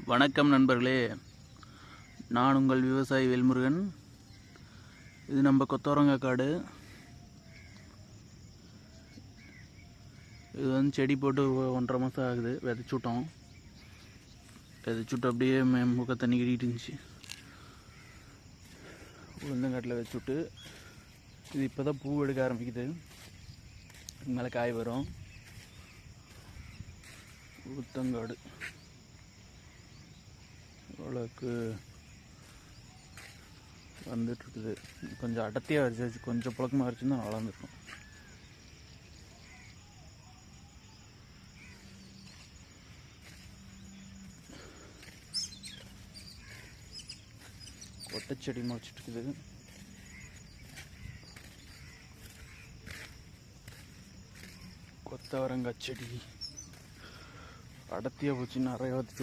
வணக்கம் நண்பர்களே, நான் உங்கள் விவசாயி வேல்முருகன். இது நம்ம கொத்தவரங்காய் காடு. இது செடி போட்டு 1.5 மாதம் ஆகுது. விதைச்சுட்டோம். விதைச்சுட்டு அப்படியே முக தண்ணி கட்டிகிட்டு இருந்துச்சு. உளுந்தங்காட்டில் வச்சுட்டு இது இப்போ தான் பூ எடுக்க ஆரம்பிக்குது. மேலே காய் வரும். உளுத்தங்காடு அவ்வளோக்கு வந்துட்டுருக்குது. கொஞ்சம் அடர்த்தியாக வச்சு கொஞ்சம் புழக்கமாக வச்சுருந்தா நல்லா இருந்திருக்கும். கொட்டைச்செடி முளைச்சிட்ருக்குது. கொத்தவரங்காய் செடி அடர்த்தியாக போச்சு. நிறைய